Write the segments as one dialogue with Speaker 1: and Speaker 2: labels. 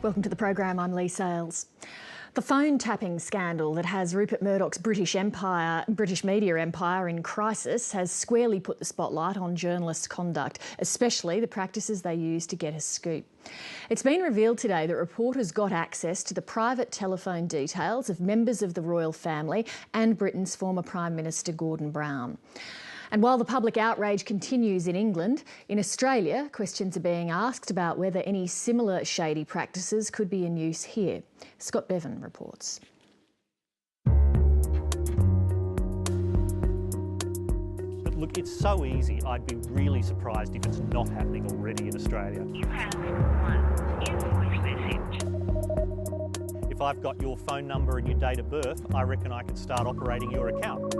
Speaker 1: Welcome to the program. I'm Lee Sales. The phone tapping scandal that has Rupert Murdoch's British media empire in crisis has squarely put the spotlight on journalists' conduct, especially the practices they use to get a scoop. It's been revealed today that reporters got access to the private telephone details of members of the royal family and Britain's former Prime Minister Gordon Brown. And while the public outrage continues in England, in Australia, questions are being asked about whether any similar shady practices could be in use here. Scott Bevan reports.
Speaker 2: But look, it's so easy. I'd be really surprised if it's not happening already in Australia.
Speaker 3: You have one invoice message.
Speaker 2: If I've got your phone number and your date of birth, I reckon I could start operating your account.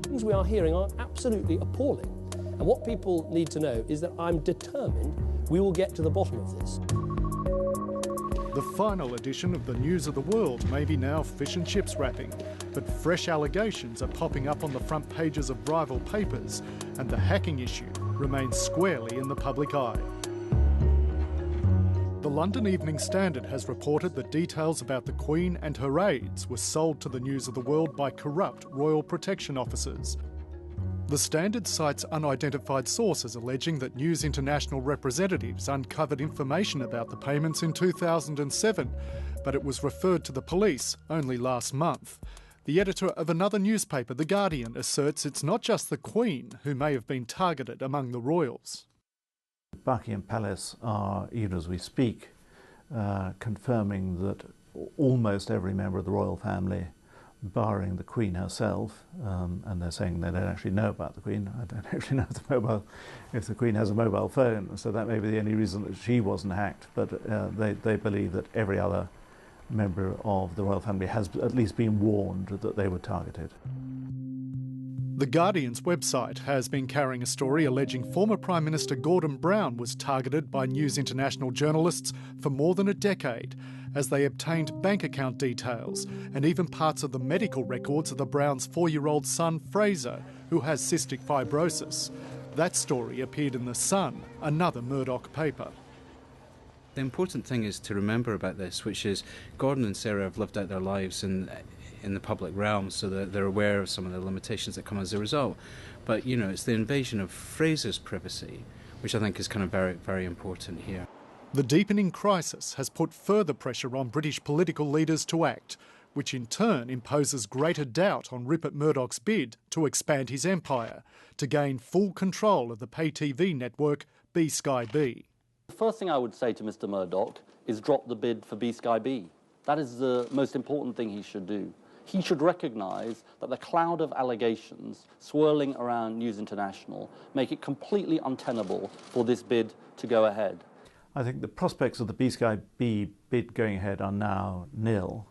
Speaker 4: Things we are hearing are absolutely appalling. And what people need to know is that I'm determined we will get to the bottom of this.
Speaker 5: The final edition of the News of the World may be now fish and chips wrapping, but fresh allegations are popping up on the front pages of rival papers, and the hacking issue remains squarely in the public eye. The London Evening Standard has reported that details about the Queen and her aides were sold to the News of the World by corrupt royal protection officers. The Standard cites unidentified sources alleging that News International representatives uncovered information about the payments in 2007, but it was referred to the police only last month. The editor of another newspaper, The Guardian, asserts it's not just the Queen who may have been targeted among the royals.
Speaker 6: Buckingham Palace are, even as we speak, confirming that almost every member of the royal family, barring the Queen herself, and they're saying they don't actually know about the Queen. I don't actually know if the Queen has a mobile phone, so that may be the only reason that she wasn't hacked, but they believe that every other member of the royal family has at least been warned that they were targeted.
Speaker 5: The Guardian's website has been carrying a story alleging former Prime Minister Gordon Brown was targeted by News International journalists for more than a decade as they obtained bank account details and even parts of the medical records of the Browns' 4-year-old son Fraser, who has cystic fibrosis. That story appeared in The Sun, another Murdoch paper.
Speaker 7: The important thing is to remember about this, which is Gordon and Sarah have lived out their lives in the public realm, so that they're aware of some of the limitations that come as a result. But, you know, it's the invasion of Fraser's privacy, which I think is kind of very, very important here.
Speaker 5: The deepening crisis has put further pressure on British political leaders to act, which in turn imposes greater doubt on Rupert Murdoch's bid to expand his empire, to gain full control of the pay TV network B Sky B.
Speaker 8: The first thing I would say to Mr Murdoch is drop the bid for B Sky B. That is the most important thing he should do. He should recognise that the cloud of allegations swirling around News International make it completely untenable for this bid to go ahead.
Speaker 6: I think the prospects of the B Sky B bid going ahead are now nil.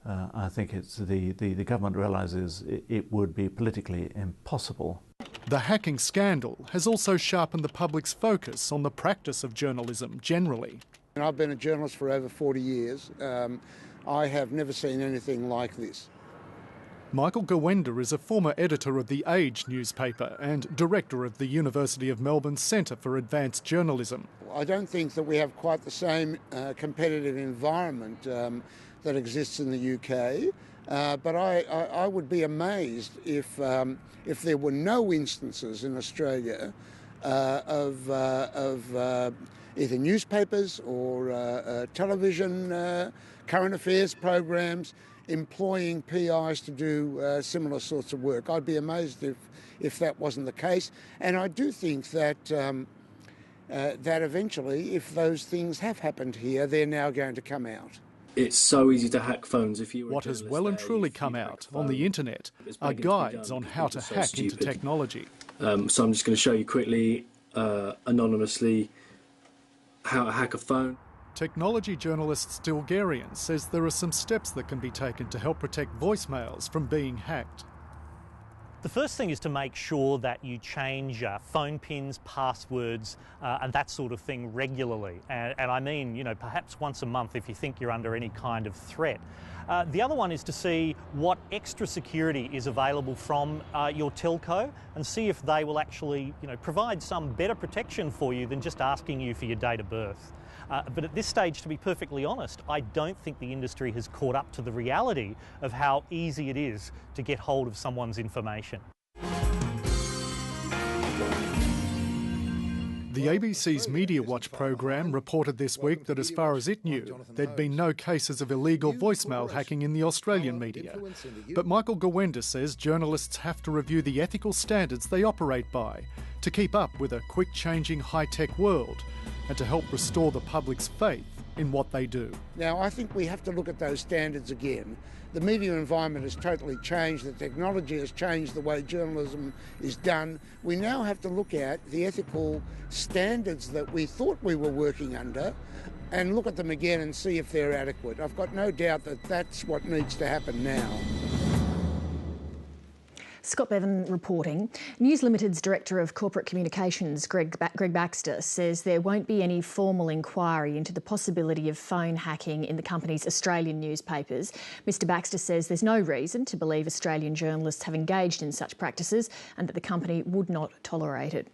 Speaker 6: I think it's the government realises it would be politically impossible.
Speaker 5: The hacking scandal has also sharpened the public's focus on the practice of journalism generally.
Speaker 9: And I've been a journalist for over 40 years. I have never seen anything like this.
Speaker 5: Michael Gawenda is a former editor of The Age newspaper and director of the University of Melbourne's Centre for Advanced Journalism.
Speaker 9: I don't think that we have quite the same competitive environment that exists in the UK, but I would be amazed if there were no instances in Australia of either newspapers or television current affairs programs employing PIs to do similar sorts of work. I'd be amazed if that wasn't the case. And I do think that that eventually, if those things have happened here, they're now going to come out.
Speaker 10: It's so easy to hack phones.
Speaker 5: What has well and truly come out on the internet are guides on how to hack into technology.
Speaker 10: So I'm just going to show you quickly, anonymously, how to hack a phone.
Speaker 5: Technology journalist Stilgarian says there are some steps that can be taken to help protect voicemails from being hacked.
Speaker 2: The first thing is to make sure that you change phone pins, passwords, and that sort of thing regularly. And I mean, you know, perhaps once a month if you think you're under any kind of threat. The other one is to see what extra security is available from your telco and see if they will actually, you know, provide some better protection for you than just asking you for your date of birth. But at this stage, to be perfectly honest, I don't think the industry has caught up to the reality of how easy it is to get hold of someone's information.
Speaker 5: The ABC's Media Watch program reported this week that as far as it knew, there'd been no cases of illegal voicemail hacking in the Australian media. But Michael Gawenda says journalists have to review the ethical standards they operate by to keep up with a quick-changing high-tech world and to help restore the public's faith in what they do.
Speaker 9: Now, I think we have to look at those standards again. The media environment has totally changed. The technology has changed the way journalism is done. We now have to look at the ethical standards that we thought we were working under and look at them again and see if they're adequate. I've got no doubt that that's what needs to happen now.
Speaker 1: Scott Bevan reporting. News Limited's Director of Corporate Communications, Greg Baxter, says there won't be any formal inquiry into the possibility of phone hacking in the company's Australian newspapers. Mr Baxter says there's no reason to believe Australian journalists have engaged in such practices and that the company would not tolerate it.